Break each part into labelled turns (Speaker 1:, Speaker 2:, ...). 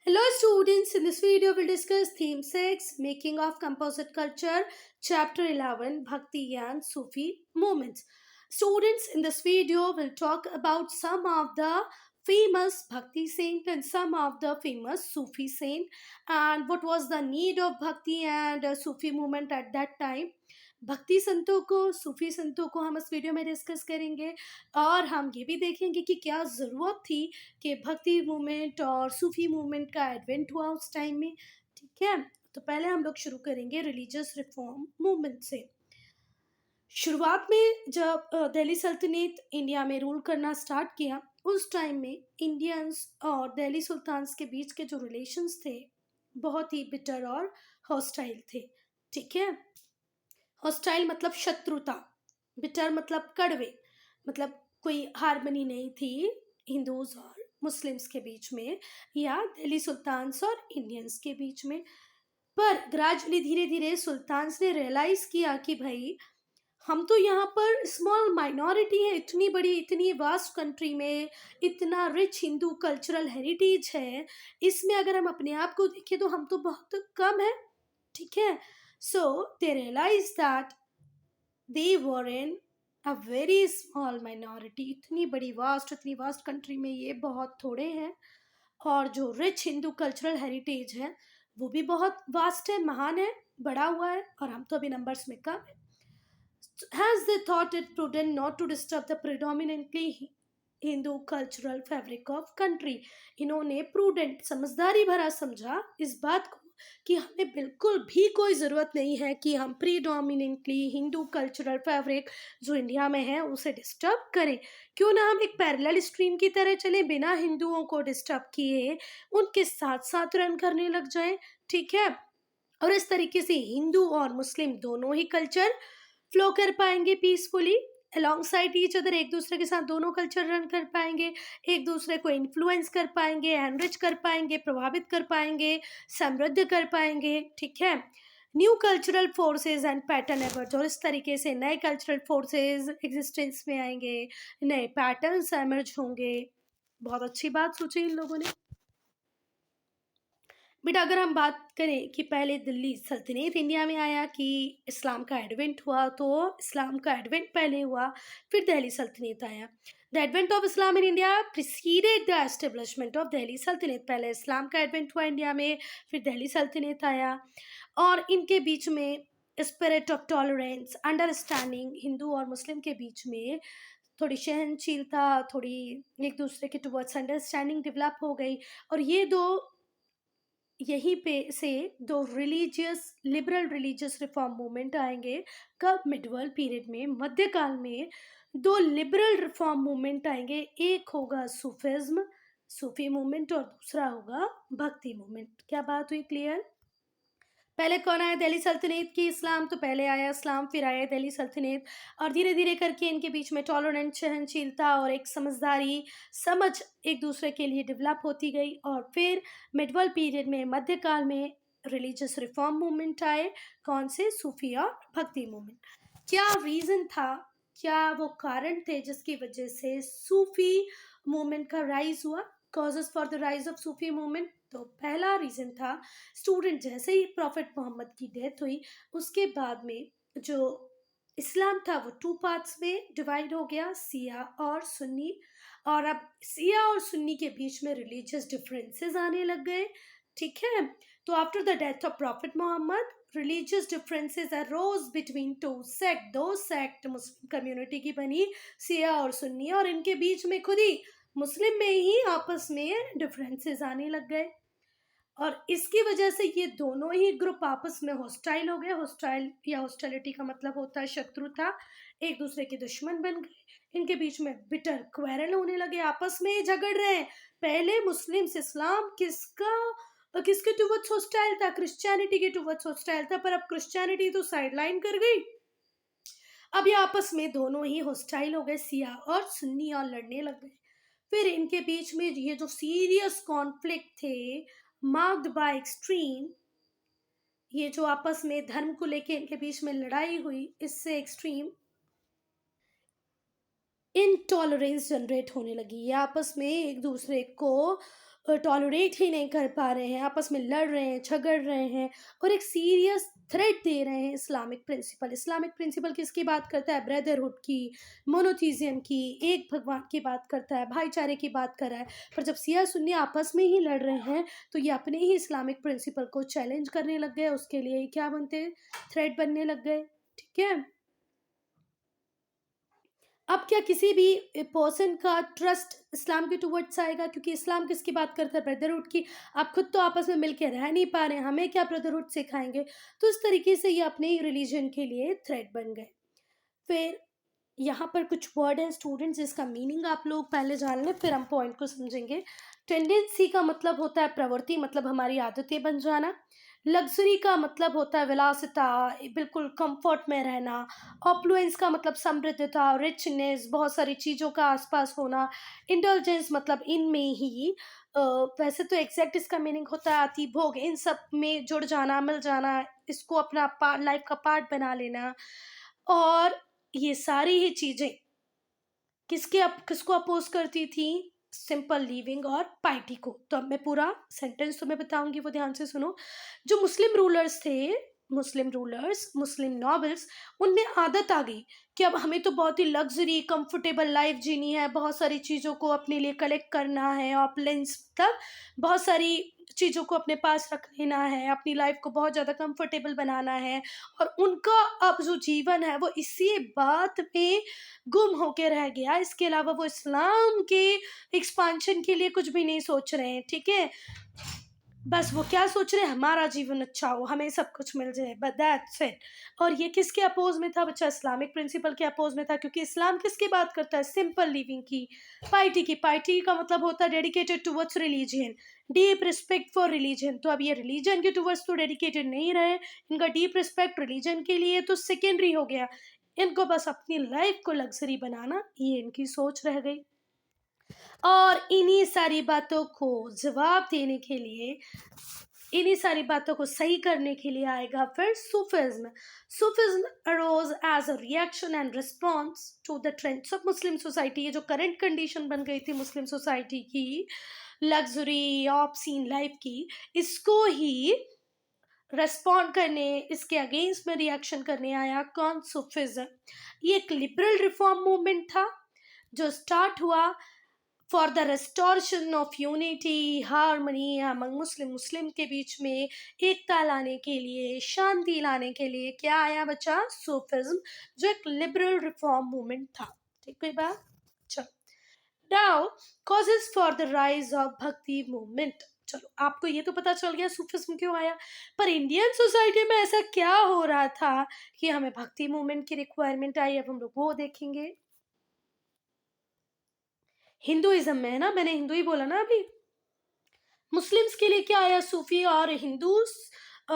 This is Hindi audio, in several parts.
Speaker 1: Hello students, in this video we'll discuss theme 6 Making of Composite Culture, Chapter 11 Bhakti and Sufi Movements. Students, in this video we'll talk about some of the famous Bhakti saint and some of the famous Sufi saint and what was the need of Bhakti and Sufi movement at that time. भक्ति संतों को सूफी संतों को हम इस वीडियो में डिस्कस करेंगे और हम ये भी देखेंगे कि क्या ज़रूरत थी कि भक्ति मूवमेंट और सूफी मूवमेंट का एडवेंट हुआ उस टाइम में। ठीक है, तो पहले हम लोग शुरू करेंगे रिलीजियस रिफॉर्म मूवमेंट से। शुरुआत में जब दिल्ली सल्तनत इंडिया में रूल करना स्टार्ट किया उस टाइम में इंडियंस और दिल्ली सुल्तान्स के बीच के जो रिलेशंस थे बहुत ही बिटर और हॉस्टाइल थे। ठीक है, हॉस्टाइल मतलब शत्रुता, बिटर मतलब कड़वे, मतलब कोई हारमनी नहीं थी हिंदूज और मुस्लिम्स के बीच में या दिल्ली सुल्तान्स और इंडियंस के बीच में। पर ग्रेजुअली धीरे धीरे सुल्तान्स ने रियलाइज किया कि भाई हम तो यहाँ पर स्मॉल माइनॉरिटी है, इतनी बड़ी इतनी वास्ट कंट्री में इतना रिच हिंदू कल्चरल हेरिटेज है, इसमें अगर हम अपने आप को देखें तो हम तो बहुत कम है। ठीक है, so they realise that they were in a very small minority, इतनी वास्ट कंट्री में ये बहुत थोड़े हैं और जो रिच हिंदू कल्चरल हेरिटेज है वो भी बहुत वास्ट है, महान है, बड़ा हुआ है और हम तो अभी नंबर्स में कम है। Has they thought it prudent not to disturb the predominantly Hindu cultural fabric of country. इन्होंने प्रूडेंट समझदारी भरा समझा इस बात को कि हमें बिल्कुल भी कोई ज़रूरत नहीं है कि हम प्रीडोमिनेंटली हिंदू कल्चरल फैब्रिक जो इंडिया में है उसे डिस्टर्ब करें। क्यों ना हम एक पैरेलल स्ट्रीम की तरह चले, बिना हिंदुओं को डिस्टर्ब किए उनके साथ साथ रन करने लग जाएं। ठीक है, और इस तरीके से हिंदू और मुस्लिम दोनों ही कल्चर फ्लो कर पाएंगे पीसफुली अलोंगसाइड ईच अदर, एक दूसरे के साथ दोनों कल्चर रन कर पाएंगे, एक दूसरे को इन्फ्लुएंस कर पाएंगे, एनरिच कर पाएंगे, प्रभावित कर पाएंगे, समृद्ध कर पाएंगे। ठीक है, new cultural forces and pattern emerge, और इस तरीके से नए कल्चरल फोर्सेज एग्जिस्टेंस में आएंगे, नए पैटर्न्स एमर्ज होंगे। बहुत अच्छी बात सोची इन लोगों ने। बट अगर हम बात करें कि पहले दिल्ली सल्तनत इंडिया में आया कि इस्लाम का एडवेंट हुआ, तो इस्लाम का एडवेंट पहले हुआ फिर दिल्ली सल्तनत आया। The advent of Islam in India preceded the establishment of Delhi सल्तनत। पहले इस्लाम का एडवेंट हुआ इंडिया में, फिर दिल्ली सल्तनत आया और इनके बीच में spirit of tolerance, understanding Hindu और मुस्लिम के बीच में थोड़ी सहनशीलता, थोड़ी एक दूसरे के टुवर्ड्स अंडरस्टैंडिंग डेवलप हो गई। और ये दो यहीं पे से दो religious liberal religious reform movement आएंगे। कब? मिडवल पीरियड में, मध्यकाल में दो लिबरल रिफॉर्म मूवमेंट आएंगे। एक होगा सूफिज्म, सूफी मूवमेंट, और दूसरा होगा भक्ति मूवमेंट। क्या बात हुई क्लियर? पहले कौन आया? दिल्ली सल्तनत की इस्लाम, तो पहले आया इस्लाम फिर आया दिल्ली सल्तनत, और धीरे धीरे करके इनके बीच में टॉलरेंस, सहनशीलता और एक समझदारी, समझ एक दूसरे के लिए डेवलप होती गई। और फिर मिडवल पीरियड में, मध्यकाल में रिलीजियस रिफॉर्म मूवमेंट आए। कौन से? सूफी और भक्ति मूवमेंट। क्या रीज़न था, क्या वो कारण थे जिसकी वजह से सूफी मूवमेंट का राइज हुआ? Causes for the rise of Sufi movement. तो पहला रीज़न था स्टूडेंट, जैसे ही प्रॉफिट मोहम्मद की डेथ हुई उसके बाद में जो इस्लाम था वो टू पार्ट्स में डिवाइड हो गया, सिया और सुन्नी। और अब सिया और सुन्नी के बीच में रिलीजियस डिफरेंसेस आने लग गए। ठीक है, तो after the death of prophet Muhammad religious differences arose between two sect, दो सेक्ट मुस्लिम कम्युनिटी की बनी, सिया और सुन्नी, और इनके बीच में खुद ही मुस्लिम में ही आपस में डिफरेंसेस आने लग गए। और इसकी वजह से ये दोनों ही ग्रुप आपस में हॉस्टाइल हो गए। हॉस्टाइल या हॉस्टाइलिटी का मतलब होता है शत्रुता, एक दूसरे के दुश्मन बन गए। इनके बीच में बिटर क्वेरल होने लगे, आपस में ही झगड़ रहे हैं। पहले मुस्लिम से इस्लाम किसके टुवर्ड्स हॉस्टाइल था? क्रिश्चियनिटी के टुवर्ड्स हॉस्टाइल था, पर अब क्रिश्चियनिटी तो साइडलाइन कर गई। अब ये आपस में दोनों ही हॉस्टाइल हो गए, सिया और सुन्नी, और लड़ने लग गए। फिर इनके बीच में ये जो सीरियस कॉन्फ्लिक्ट थे मार्क्ड बाय एक्सट्रीम, ये जो आपस में धर्म को लेके इनके बीच में लड़ाई हुई, इससे एक्सट्रीम इनटॉलरेंस जनरेट होने लगी। ये आपस में एक दूसरे को टॉलरेट ही नहीं कर पा रहे हैं, आपस में लड़ रहे हैं, झगड़ रहे हैं और एक सीरियस थ्रेट दे रहे हैं इस्लामिक प्रिंसिपल। इस्लामिक प्रिंसिपल किसकी बात करता है? ब्रदरहुड की, मोनोथीज़ियम की, एक भगवान की बात करता है, भाईचारे की बात कर रहा है। पर जब शिया सुन्नी आपस में ही लड़ रहे हैं, तो ये अपने ही इस्लामिक प्रिंसिपल को चैलेंज करने लग गए, उसके लिए ये क्या बनते? थ्रेट बनने लग गए। ठीक है? अब क्या किसी भी पर्सन का ट्रस्ट इस्लाम के टुवर्ड्स आएगा? क्योंकि इस्लाम किसकी बात करता है? ब्रदरहुड की। आप खुद तो आपस में मिलके रह नहीं पा रहे हैं, हमें क्या ब्रदरहुड सिखाएंगे? तो इस तरीके से ये अपने ही रिलीजन के लिए थ्रेट बन गए। फिर यहाँ पर कुछ वर्ड हैं स्टूडेंट्स, जिसका मीनिंग आप लोग पहले जान लें, फिर हम पॉइंट को समझेंगे। टेंडेंसी का मतलब होता है प्रवृत्ति, मतलब हमारी आदतें बन जाना। लग्जरी का मतलब होता है विलासिता, बिल्कुल कंफर्ट में रहना। ऑप्लुएंस का मतलब समृद्धता, रिचनेस, बहुत सारी चीज़ों का आसपास होना। इंडल्जेंस मतलब इनमें ही वैसे तो एग्जैक्ट इसका मीनिंग होता है अति भोग, इन सब में जुड़ जाना, मिल जाना, इसको अपना लाइफ का पार्ट बना लेना। और ये सारी ही चीज़ें किसको अपोज करती थी? सिंपल लिविंग और पाइटी को। तो अब मैं पूरा सेंटेंस तुम्हें बताऊंगी, वो ध्यान से सुनो। जो मुस्लिम रूलर्स थे, मुस्लिम रूलर्स, मुस्लिम नॉबल्स, उनमें आदत आ गई कि अब हमें तो बहुत ही लग्जरी कंफर्टेबल लाइफ जीनी है, बहुत सारी चीज़ों को अपने लिए कलेक्ट करना है, ऑपलेंस मतलब बहुत सारी चीज़ों को अपने पास रख लेना है, अपनी लाइफ को बहुत ज़्यादा कंफर्टेबल बनाना है। और उनका अब जो जीवन है वो इसी बात में गुम होके रह गया। इसके अलावा वो इस्लाम के एक्सपांशन के लिए कुछ भी नहीं सोच रहे हैं। ठीक है? बस वो क्या सोच रहे हैं? हमारा जीवन अच्छा हो, हमें सब कुछ मिल जाए, बट दैट्स इट। और ये किसके अपोज में था बच्चा? इस्लामिक प्रिंसिपल के अपोज में था। क्योंकि इस्लाम किसकी बात करता है? सिंपल लिविंग की, पाइटी की। पाइटी का मतलब होता है dedicated towards religion, deep respect for religion. तो अब ये रिलीजन के टुवर्ड्स तो डेडिकेटेड नहीं रहे, इनका डीप रिस्पेक्ट रिलीजन के लिए तो सेकेंडरी हो गया। इनको बस अपनी लाइफ को लग्जरी बनाना, ये इनकी सोच रह गई। और इन्हीं सारी बातों को जवाब देने के लिए, इन्हीं सारी बातों को सही करने के लिए आएगा फिर Sufism. Sufism arose as a reaction and response to the trends of Muslim society. ये जो करंट कंडीशन बन गई थी मुस्लिम सोसाइटी की, लग्जरी ऑप्सीन लाइफ की, इसको ही रेस्पॉन्ड करने, इसके अगेंस्ट में रिएक्शन करने आया कौन? सूफिज्म। ये एक लिबरल रिफॉर्म मूवमेंट था जो स्टार्ट हुआ for the restoration of unity harmony among Muslim. Muslim के बीच में एकता लाने के लिए, शांति लाने के लिए क्या आया बच्चा? सूफिज्म, जो एक लिबरल रिफॉर्म मूवमेंट था। ठीक है बात? चलो, now causes for the rise of भक्ति मूवमेंट। चलो, आपको ये तो पता चल गया सूफिज्म क्यों आया, पर इंडियन सोसाइटी में ऐसा क्या हो रहा था कि हमें भक्ति मूवमेंट की रिक्वायरमेंट आई? अब हम लोग वो देखेंगे। हिंदुइज्म में है ना, मैंने हिंदू ही बोला ना अभी। मुस्लिम्स के लिए क्या आया? सूफी। और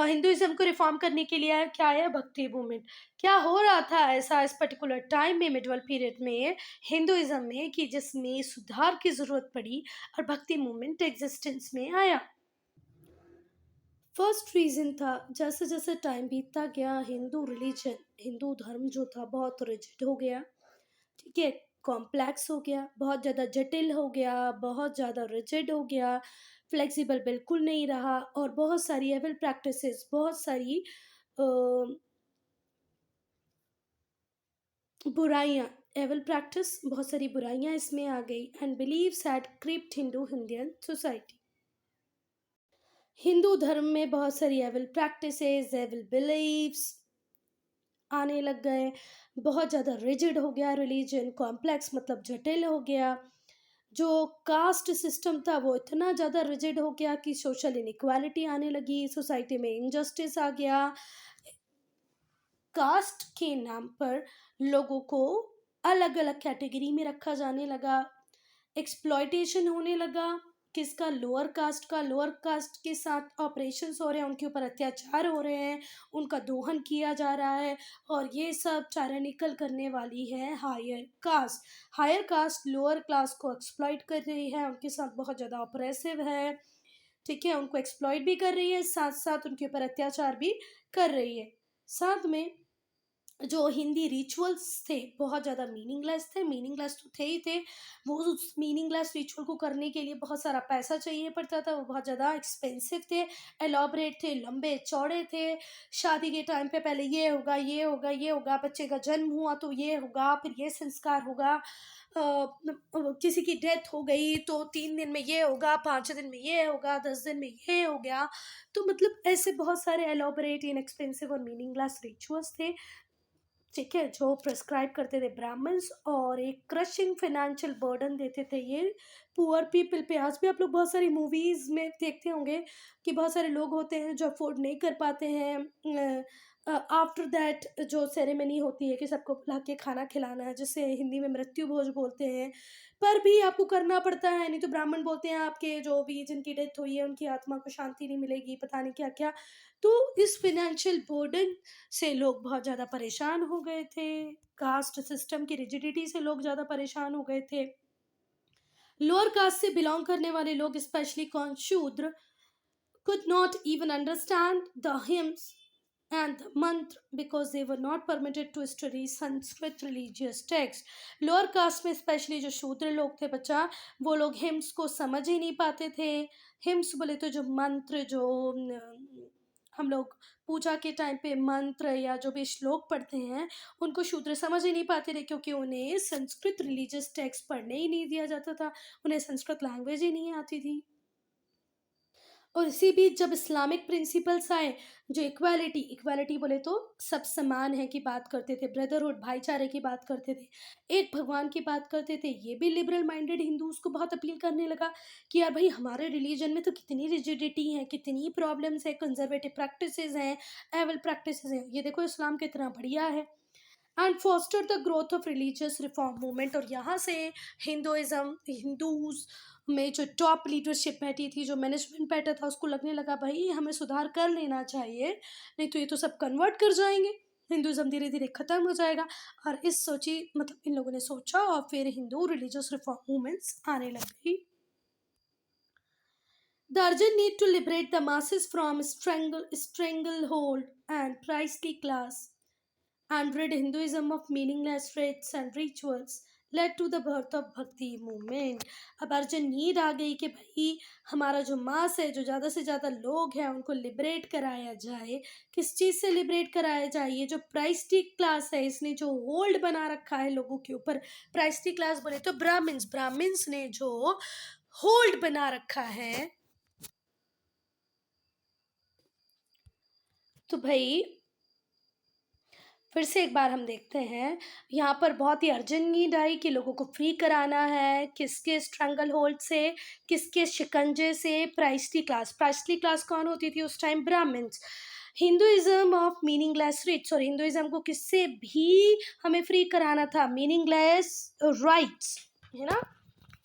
Speaker 1: हिंदुइज्म को रिफॉर्म करने के लिए आया क्या? आया भक्ति मूवमेंट। क्या हो रहा था ऐसा इस पर्टिकुलर टाइम में, मिडवल पीरियड में, हिंदुइज्म में, कि जिसमें सुधार की जरूरत पड़ी और भक्ति मूवमेंट एग्जिस्टेंस में आया? फर्स्ट रीजन था, जैसे जैसे टाइम बीतता गया, हिंदू रिलीजन, हिंदू धर्म जो था बहुत रिजिड हो गया। ठीक है? कॉम्प्लेक्स हो गया, बहुत ज़्यादा जटिल हो गया, बहुत ज़्यादा रिजिड हो गया, फ्लेक्सिबल बिल्कुल नहीं रहा। और बहुत सारी एविल प्रैक्टिसेस, बहुत सारी बुराइयाँ, एविल प्रैक्टिस, बहुत सारी बुराइयाँ इसमें आ गई। And believes had crept Hindu Indian society. Hindu धर्म में बहुत सारी एविल प्रैक्टिसेस, एविल बिलीव्स आने लग गए। बहुत ज़्यादा रिजिड हो गया रिलीजन, कॉम्प्लेक्स मतलब जटिल हो गया। जो कास्ट सिस्टम था वो इतना ज़्यादा रिजिड हो गया कि सोशल इनइक्वालिटी आने लगी, सोसाइटी में इनजस्टिस आ गया। कास्ट के नाम पर लोगों को अलग अलग कैटेगरी में रखा जाने लगा, एक्सप्लॉयटेशन होने लगा। किसका? लोअर कास्ट का। लोअर कास्ट के साथ ऑपरेशंस हो रहे हैं, उनके ऊपर अत्याचार हो रहे हैं, उनका दोहन किया जा रहा है। और ये सब टायरानिकल करने वाली है higher caste. Higher caste lower class को एक्सप्लॉइट कर रही है, उनके साथ बहुत ज़्यादा ऑपरेसिव है। ठीक है? उनको एक्सप्लॉइट भी कर रही है, साथ साथ उनके ऊपर अत्याचार भी कर रही है। साथ में जो हिंदी रिचुअल्स थे बहुत ज़्यादा मीनिंगलेस थे, मीनिंगलेस तो थे ही थे। वो उस मीनिंगलेस रिचुअल को करने के लिए बहुत सारा पैसा चाहिए पड़ता था, वो बहुत ज़्यादा एक्सपेंसिव थे, एलॉबरेट थे, लंबे चौड़े थे। शादी के टाइम पे पहले ये होगा, ये होगा, ये होगा, बच्चे का जन्म हुआ तो ये होगा, फिर ये संस्कार होगा, किसी की डेथ हो गई तो 3 दिन में ये होगा, 5 दिन में ये होगा, 10 दिन में ये हो गया। तो मतलब ऐसे बहुत सारे एलॉबरेट, इनएक्सपेंसिव और मीनिंगलेस रिचुअल्स थे, ठीक है, जो प्रिस्क्राइब करते थे ब्राह्मण्स, और एक क्रशिंग फाइनेंशियल बर्डन देते थे ये पुअर पीपल पे। आज भी आप लोग बहुत सारी मूवीज़ में देखते होंगे कि बहुत सारे लोग होते हैं जो अफोर्ड नहीं कर पाते हैं। आफ्टर दैट जो सेरेमनी होती है कि सबको बुला के खाना खिलाना है, जिसे हिंदी में मृत्यु भोज बोलते हैं, पर भी आपको करना पड़ता है, नहीं तो ब्राह्मण बोलते हैं आपके जो भी जिनकी डेथ हुई है उनकी आत्मा को शांति नहीं मिलेगी, पता नहीं क्या क्या। तो इस फाइनेंशियल बर्डन से लोग बहुत ज़्यादा परेशान हो गए थे, कास्ट सिस्टम की रिजिडिटी से लोग ज़्यादा परेशान हो गए थे। लोअर कास्ट से बिलोंग करने वाले लोग, स्पेशली कौन, शूद्र, could not even understand the hymns and the mantra because they were not permitted to study Sanskrit religious text. Lower caste में स्पेशली जो शूद्र लोग थे बच्चा, वो लोग हिम्स को समझ ही नहीं पाते थे। हिम्स बोले तो जो मंत्र, जो हम लोग पूजा के टाइम पे मंत्र या जो भी श्लोक पढ़ते हैं, उनको शूद्र समझ ही नहीं पाते थे, क्योंकि उन्हें संस्कृत रिलीजियस टेक्स्ट पढ़ने ही नहीं दिया जाता था, उन्हें संस्कृत लैंग्वेज ही नहीं आती थी। और इसी बीच जब इस्लामिक प्रिंसिपल्स आए, जो इक्वालिटी, इक्वालिटी बोले तो सब समान है की बात करते थे, ब्रदरहुड, भाईचारे की बात करते थे, एक भगवान की बात करते थे, ये भी लिबरल माइंडेड हिंदूज को बहुत अपील करने लगा कि यार भाई हमारे रिलीजन में तो कितनी रिजिडिटी है, कितनी प्रॉब्लम्स है, कंजर्वेटिव प्रैक्टिसेस हैं, एवल प्रैक्टिसेस हैं, ये देखो इस्लाम कितना बढ़िया है। And foster the growth of religious reform movement, और यहाँ से हिंदुइज्म, हिंदूज में जो टॉप लीडरशिप बैठी थी, जो मैनेजमेंट बैठा था, उसको लगने लगा भाई हमें सुधार कर लेना चाहिए, नहीं तो ये तो सब कन्वर्ट कर जाएंगे, हिंदुइज्म धीरे धीरे खत्म हो जाएगा। और इस सोची, मतलब इन लोगों ने सोचा, और फिर हिंदू रिलीजियस रिफॉर्म मूवमेंट्स आने लग गई। The urgent need to liberate the masses from stranglehold and priestly class and rid Hinduism of meaningless rites and rituals led to the birth of भक्ति movement। अब अर्जेंट नीड आ गई कि भाई हमारा जो मास है, जो ज़्यादा से ज़्यादा लोग हैं, उनको लिबरेट कराया जाए। किस चीज़ से लिबरेट कराया जाए? ये जो प्राइस्टिक क्लास है, इसने जो होल्ड बना रखा है लोगों के ऊपर, प्राइस्टिक क्लास बोले तो ब्राह्मण्स, ब्राह्मण्स ने जो होल्ड बना रखा है, तो भाई फिर से एक बार हम देखते हैं, यहाँ पर बहुत ही अर्जेंट नीड आई कि लोगों को फ्री कराना है, किसके स्ट्रैंगल होल्ड से, किसके शिकंजे से, प्राइस्टली क्लास। प्राइस्टली क्लास कौन होती थी उस time? Brahmins. Hinduism of meaningless rites, और हिंदुइज्म को किससे भी हमें फ्री कराना था? मीनिंगलेस राइट्स, है ना,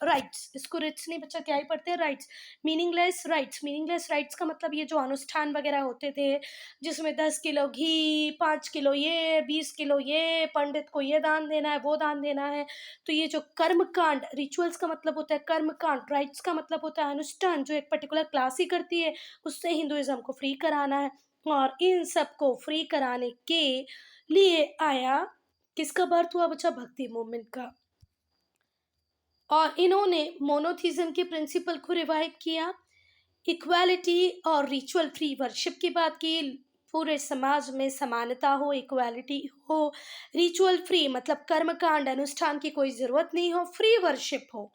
Speaker 1: राइट्स, इसको रिट्स नहीं बच्चा, क्या ही पढ़ते हैं, rights, meaningless rights. Meaningless rights का मतलब ये जो अनुष्ठान वगैरह होते थे, जिसमें 10 किलो घी, 5 किलो ये, 20 किलो ये, पंडित को ये दान देना है, वो दान देना है, तो ये जो कर्म कांड, रिचुअल्स का मतलब होता है कर्म कांड, राइट्स का मतलब होता है अनुष्ठान, जो एक पर्टिकुलर क्लास ही करती है, उससे हिंदुइज्म को फ्री कराना है। और इन सब को फ्री कराने के लिए आया, किसका बर्थ हुआ बच्चा? भक्ति मूवमेंट का। और इन्होंने मोनोथिज्म के प्रिंसिपल को रिवाइव किया, इक्वालिटी और रिचुअल फ्री वर्शिप की बात की, पूरे समाज में समानता हो, इक्वालिटी हो, रिचुअल फ्री मतलब कर्मकांड अनुष्ठान की कोई ज़रूरत नहीं हो, फ्री वर्शिप हो,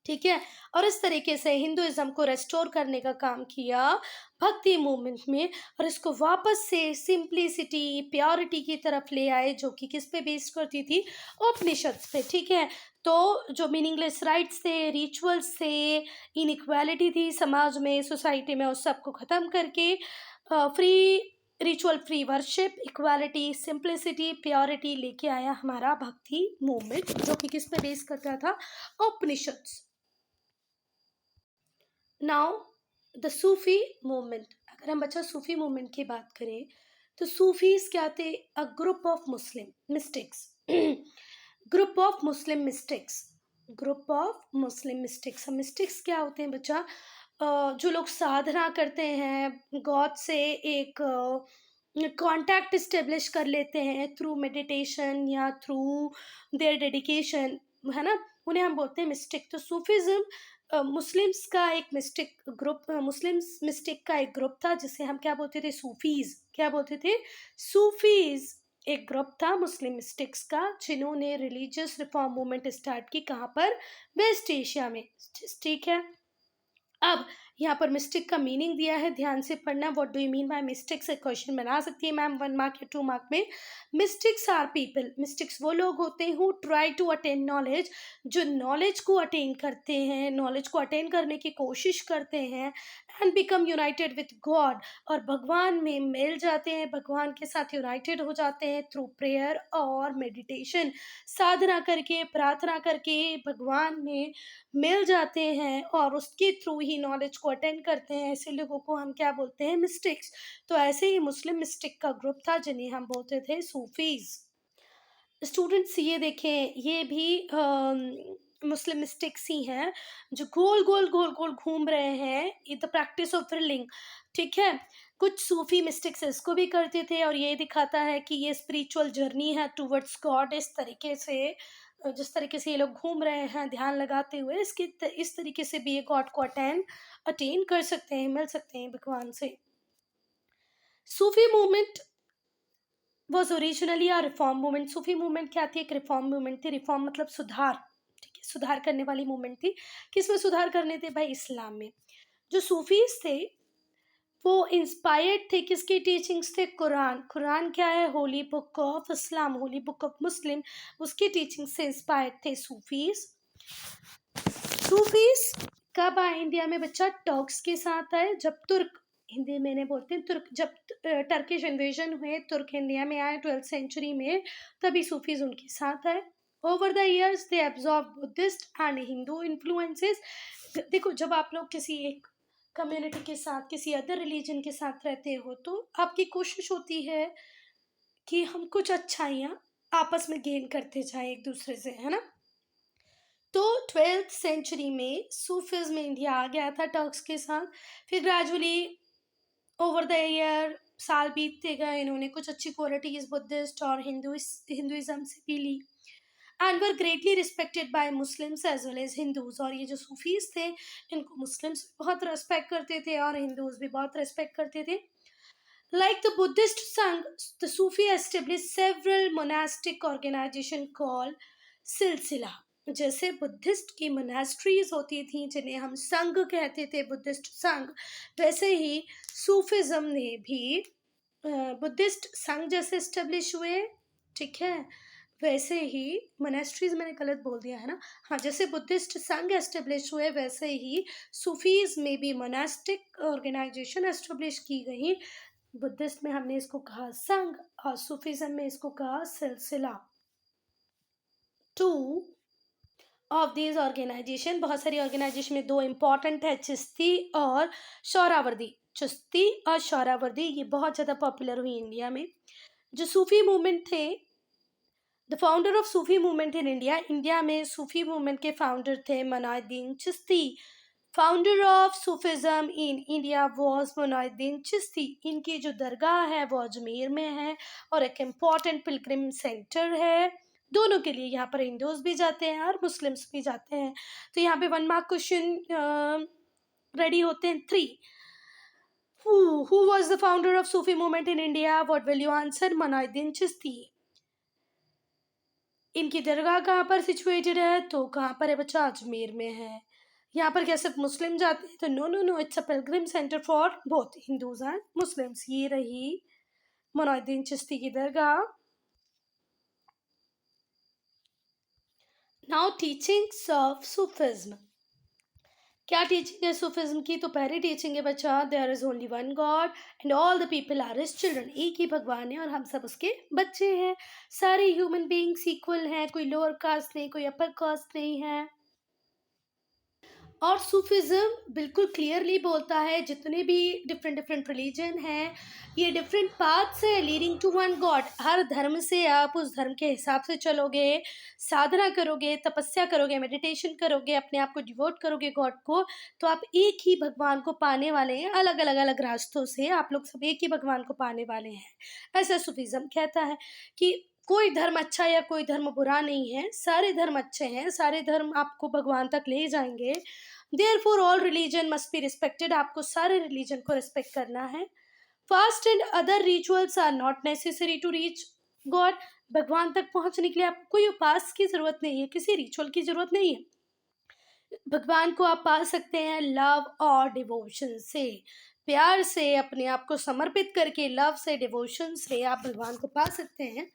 Speaker 1: ठीक है। और इस तरीके से हिंदुइज्म को रेस्टोर करने का काम किया भक्ति मूवमेंट में, और इसको वापस से सिंप्लिसिटी, प्योरिटी की तरफ ले आए, जो कि किस पे बेस्ड करती थी? उपनिषद पे, ठीक है। तो जो मीनिंगलेस राइट्स थे, रिचुअल्स थे, इनइक्वालिटी थी समाज में, सोसाइटी में, उस सबको ख़त्म करके free ritual, free worship, equality, simplicity, purity लेके आया हमारा भक्ति मूवमेंट, जो कि किस पे बेस करता था? उपनिषद। नाउ द सूफी मूवमेंट, अगर हम बच्चा सूफी मूवमेंट की बात करें, तो सूफीज क्या थे? A group of Muslim mystics, group of Muslim mystics, group of Muslim mystics. Mystics क्या होते हैं बच्चा? जो लोग साधना करते हैं, गॉड से एक कांटेक्ट इस्टेब्लिश कर लेते हैं थ्रू मेडिटेशन या थ्रू देयर डेडिकेशन, है ना, उन्हें हम बोलते हैं मिस्टिक। तो सूफिज्म मुस्लिम्स का एक मिस्टिक ग्रुप, मुस्लिम्स मिस्टिक का एक ग्रुप था जिसे हम क्या बोलते थे, सूफीज। क्या बोलते थे, सूफीज। एक ग्रुप था मुस्लिम मिस्टिक्स का जिन्होंने रिलीजियस रिफॉर्म मूवमेंट स्टार्ट की, कहाँ पर, वेस्ट एशिया में। ठीक है। अब यहाँ पर मिस्टिक का मीनिंग दिया है, ध्यान से पढ़ना। What do you mean by mistake से क्वेश्चन बना सकती है मैम 1 मार्क या 2 मार्क में। मिस्टिक्स आर पीपल, मिस्टिक्स वो लोग होते हैं who try to attain knowledge, जो नॉलेज को अटेन करते हैं, नॉलेज को अटेन करने की कोशिश करते हैं, and become United with God, और भगवान में मिल जाते हैं, भगवान के साथ यूनाइटेड हो जाते हैं थ्रू प्रेयर और मेडिटेशन। साधना करके, प्रार्थना करके भगवान में मिल जाते हैं और उसके थ्रू ही नॉलेज को अटेंड करते हैं। ऐसे लोगों को हम क्या बोलते हैं, मिस्टिक्स। तो ऐसे ही मुस्लिम मिस्टिक का ग्रुप था जिन्हें हम बोलते थे सूफीज। स्टूडेंट्स ये देखें, ये भी मुस्लिम मिस्टिक्स ही हैं जो गोल गोल गोल गोल घूम रहे हैं, ये द प्रैक्टिस ऑफ थ्रिलिंग। ठीक है। कुछ सूफी मिस्टिक्स इसको भी करते थे और ये दिखाता है कि ये स्पिरिचुअल जर्नी है टूवर्ड्स गॉड। इस तरीके से जिस तरीके से ये लोग घूम रहे हैं ध्यान लगाते हुए, इस तरीके से भी ये गॉड को अटेन कर सकते हैं, मिल सकते हैं भगवान से। Sufi movement was originally a reform movement. Sufi movement क्या थी, एक रिफॉर्म मूवमेंट थी। रिफॉर्म मतलब सुधार। ठीक है, सुधार करने वाली मूवमेंट थी। किसमें सुधार करने थे भाई, इस्लाम में। जो सूफीज थे वो इंस्पायर्ड थे, किसकी टीचिंग्स थे, कुरान। कुरान क्या है, Holi book of Islam, Holi book of Muslim, उसकी टीचिंग से इंस्पायर्ड थे सूफीज। सूफीज कब आए इंडिया में बच्चा, टर्क्स के साथ आए, जब तुर्क, हिंदी में इन्हें बोलते हैं तुर्क, जब टर्किश इन्वेजन हुए, तुर्क इंडिया में आए 12th सेंचुरी में, तभी सूफीज उनके साथ आए। Over the years they absorb Buddhist and Hindu influences. देखो, जब आप लोग किसी एक कम्युनिटी के साथ, किसी अदर रिलीजन के साथ रहते हो तो आपकी कोशिश होती है कि हम कुछ अच्छाइयाँ आपस में गेन करते जाएं एक दूसरे से, है ना। तो 12th सेंचुरी में सूफिज्म इंडिया आ गया था टर्क्स के साथ। फिर ग्रेजुअली ओवर द ईयर, साल बीतते गए, इन्होंने कुछ अच्छी क्वालिटीज बुद्धिस्ट और हिंदुइज्म से भी ली, and were greatly respected by Muslims as well as Hindus. और ये जो सूफीज थे इनको मुस्लिम्स बहुत रेस्पेक्ट करते थे और हिंदूज भी बहुत रेस्पेक्ट करते थे। Like the Buddhist Sangh, the Sufi established several monastic organization called सिलसिला। जैसे बुद्धिस्ट की मोनास्ट्रीज होती थी जिन्हें हम संघ कहते थे, बुद्धिस्ट संघ, वैसे ही सूफिज्म ने भी बुद्धिस्ट संघ जैसे इस्टेब्लिश हुए। ठीक है। वैसे ही मोनास्ट्रीज मैंने गलत बोल दिया है ना, हाँ, जैसे बुद्धिस्ट संघ एस्टेब्लिश हुए वैसे ही सूफीज में भी मोनास्टिक ऑर्गेनाइजेशन एस्टेब्लिश की गई। बुद्धिस्ट में हमने इसको कहा संघ और सूफिज्म में इसको कहा सिलसिला। टू ऑफ दीज ऑर्गेनाइजेशन, बहुत सारी ऑर्गेनाइजेशन में दो इंपॉर्टेंट है, चिश्ती और शौरावर्दी। चिश्ती और शौरावर्दी ये बहुत ज़्यादा पॉपुलर हुई इंडिया में। जो सूफी मूवमेंट थे, the founder of Sufi movement in India, India में सूफी मूवमेंट के फाउंडर थे Muinuddin Chishti. Founder of Sufism in India was Muinuddin Chishti. इनकी जो दरगाह है वो अजमेर में है और एक इम्पॉर्टेंट पिलग्रिम सेंटर है दोनों के लिए। यहाँ पर हिंदूज भी जाते हैं और मुस्लिम्स भी जाते हैं। तो यहाँ पे 1 मार्क क्वेश्चन रेडी होते हैं 3। Who was the founder of Sufi movement in India? What will you answer? Muinuddin Chishti. इनकी दरगाह कहाँ पर सिचुएटेड है, तो कहाँ पर है बच्चा, अजमेर में है। यहाँ पर क्या सिर्फ मुस्लिम जाते हैं, तो no no no, it's a pilgrim centre for both Hindus and Muslims. ये रही मुइनुद्दीन चिश्ती की दरगाह। नाउ टीचिंग्स ऑफ सूफिज्म, क्या टीचिंग है सूफिज्म की, तो पहली टीचिंग है बच्चा, there is only one God and all the people are his children. एक ही भगवान है और हम सब उसके बच्चे हैं। सारे ह्यूमन बीइंग्स इक्वल हैं, कोई लोअर कास्ट नहीं, कोई अपर कास्ट नहीं है। और सूफिज़्म बिल्कुल क्लियरली बोलता है जितने भी डिफरेंट डिफरेंट रिलीजन हैं, ये डिफरेंट पाथ्स है लीडिंग टू वन गॉड। हर धर्म से आप उस धर्म के हिसाब से चलोगे, साधना करोगे, तपस्या करोगे, मेडिटेशन करोगे, अपने आप को डिवोट करोगे गॉड को, तो आप एक ही भगवान को पाने वाले हैं। अलग अलग अलग रास्तों से आप लोग सब एक ही भगवान को पाने वाले हैं, ऐसा सूफिज़्म कहता है कि कोई धर्म अच्छा या कोई धर्म बुरा नहीं है, सारे धर्म अच्छे हैं, सारे धर्म आपको भगवान तक ले जाएंगे। Therefore all religion must be respected, आपको सारे रिलीजन को रिस्पेक्ट करना है। Fast and other rituals are not necessary to reach God, भगवान तक पहुंचने के लिए आपको कोई उपास की जरूरत नहीं है, किसी रिचुअल की जरूरत नहीं है। भगवान को आप पा सकते हैं लव और डिवोशन से, प्यार से, अपने आप को समर्पित करके, लव से, डिवोशन से आप भगवान को पा सकते हैं।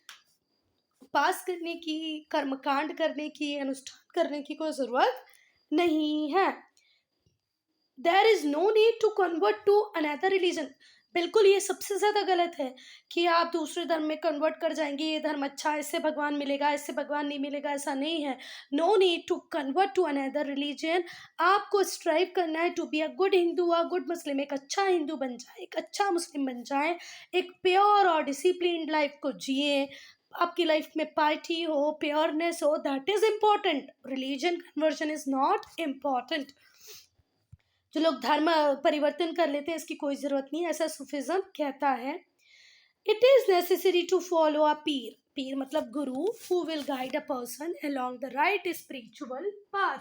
Speaker 1: उपास करने की, कर्मकांड करने की, अनुष्ठान करने की कोई जरूरत नहीं है। There is no need to convert to another religion, बिल्कुल ये सबसे ज्यादा गलत है कि आप दूसरे धर्म में कन्वर्ट कर जाएंगे, ये धर्म अच्छा है, इससे भगवान मिलेगा, इससे भगवान नहीं मिलेगा, ऐसा नहीं है। No need to convert to another religion. आपको स्ट्राइव करना है to be a good Hindu, a good Muslim, एक अच्छा हिंदू बन जाए, एक अच्छा मुस्लिम बन जाए, एक प्योर और डिसिप्लिन्ड लाइफ को जिए, आपकी लाइफ में पाइटी हो, प्योरनेस हो, that is important. Religion conversion is not important. जो लोग धर्म परिवर्तन कर लेते हैं इसकी कोई ज़रूरत नहीं है, ऐसा सूफिज़्म कहता है। It is necessary to follow a pir, पीर मतलब गुरु, who will guide a person along the right spiritual path.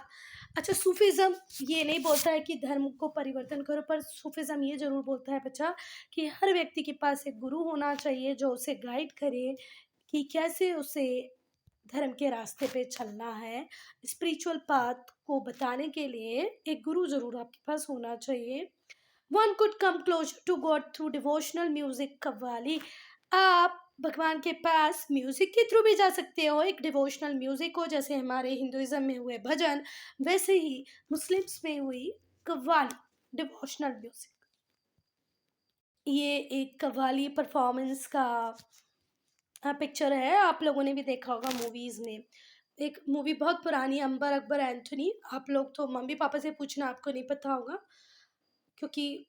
Speaker 1: अच्छा, सूफिज़्म ये नहीं बोलता है कि धर्म को परिवर्तन करो, पर सूफिज़्म ये ज़रूर बोलता है बच्चा कि हर व्यक्ति के पास एक गुरु होना चाहिए जो उसे गाइड करे कि कैसे उसे धर्म के रास्ते पे चलना है। स्पिरिचुअल पाथ को बताने के लिए एक गुरु ज़रूर आपके पास होना चाहिए। One could come closer to God through devotional music, qawwali. आप भगवान के पास म्यूजिक के थ्रू भी जा सकते हो, एक डिवोशनल म्यूजिक हो, जैसे हमारे हिंदुइज्म में हुए भजन, वैसे ही मुस्लिम्स में हुई कव्वाली, डिवोशनल म्यूजिक। ये एक कव्वाली परफॉर्मेंस का पिक्चर है, आप लोगों ने भी देखा होगा मूवीज़ में। एक मूवी बहुत पुरानी है, अंबर अकबर एंथोनी, आप लोग तो मम्मी पापा से पूछना, आपको नहीं पता होगा, क्योंकि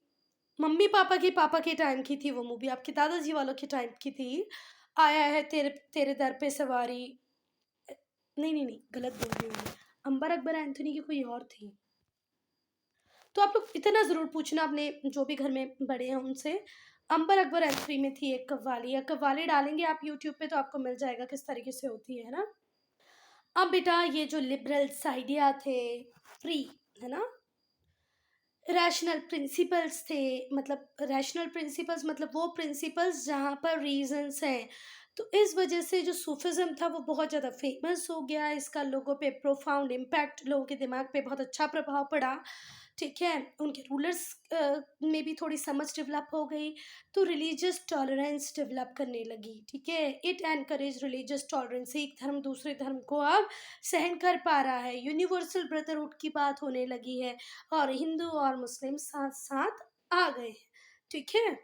Speaker 1: मम्मी पापा के टाइम की थी वो मूवी, आपके दादाजी वालों के टाइम की थी। आया है तेरे तेरे दर पे सवारी, नहीं नहीं नहीं, गलत बोल रही हूँ मैं, अंबर अकबर एंथोनी की कोई और थी। तो आप लोग इतना ज़रूर पूछना अपने जो भी घर में बड़े हैं उनसे। अंबर अकबर एंथोनी में थी एक कव्वाली, या कव्वाली डालेंगे आप यूट्यूब पे तो आपको मिल जाएगा किस तरीके से होती है ना। अब बेटा ये जो लिबरल्स आइडिया थे, फ्री, है ना, रैशनल प्रिंसिपल्स थे, मतलब रैशनल प्रिंसिपल्स मतलब वो प्रिंसिपल्स जहाँ पर रीजंस हैं। तो इस वजह से जो सूफिज़्म था वो बहुत ज़्यादा फेमस हो गया, इसका लोगों पे प्रोफाउंड इम्पैक्ट, लोगों के दिमाग पे बहुत अच्छा प्रभाव पड़ा। ठीक है, उनके रूलर्स में भी थोड़ी समझ डेवलप हो गई, तो रिलीजियस टॉलरेंस डेवलप करने लगी। ठीक है, इट एनकरेज रिलीजियस टॉलरेंस, एक धर्म दूसरे धर्म को अब सहन कर पा रहा है, यूनिवर्सल ब्रदरहुड की बात होने लगी है, और हिंदू और मुस्लिम साथ साथ आ गए हैं। ठीक है,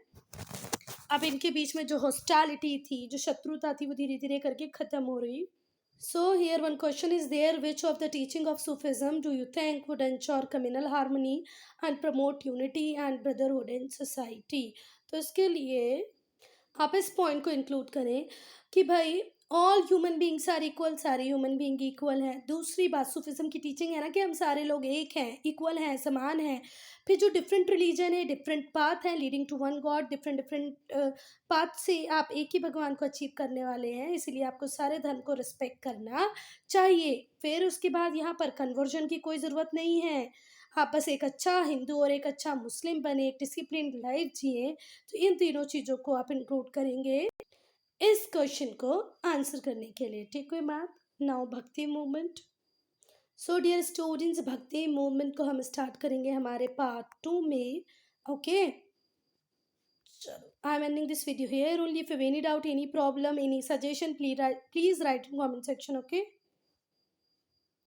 Speaker 1: अब इनके बीच में जो हॉस्टैलिटी थी, जो शत्रुता थी, वो धीरे धीरे करके खत्म हो रही। So here one question is there, which of the teaching of Sufism do you think would ensure communal harmony and promote unity and brotherhood in society? तो इसके लिए आप इस पॉइंट को इंक्लूड करें कि भाई all human beings are equal, सारे ह्यूमन बींग इक्वल हैं। दूसरी बात, सूफिज्म की टीचिंग है ना कि हम सारे लोग एक हैं, इक्वल हैं, समान हैं। फिर जो डिफरेंट रिलीजन है, डिफरेंट पाथ हैं leading to one God, different different path से आप एक ही भगवान को अचीव करने वाले हैं, इसलिए आपको सारे धर्म को रिस्पेक्ट करना चाहिए। फिर उसके बाद यहाँ पर कन्वर्जन की कोई ज़रूरत नहीं है, आप बस एक अच्छा हिंदू और एक अच्छा मुस्लिम बने, एक डिसिप्लिन लाइफ जिए। तो इन तीनों चीज़ों को आप इंक्लूड करेंगे इस क्वेश्चन को आंसर करने के लिए। ठीक है बात। नाउ भक्ति मूवमेंट। सो डियर स्टूडेंट्स, भक्ति मूवमेंट को हम स्टार्ट करेंगे हमारे पार्ट 2 में। ओके, चलो, I am ending this video here only. If you have any doubt, any problem, any suggestion, please right in comment section. Okay.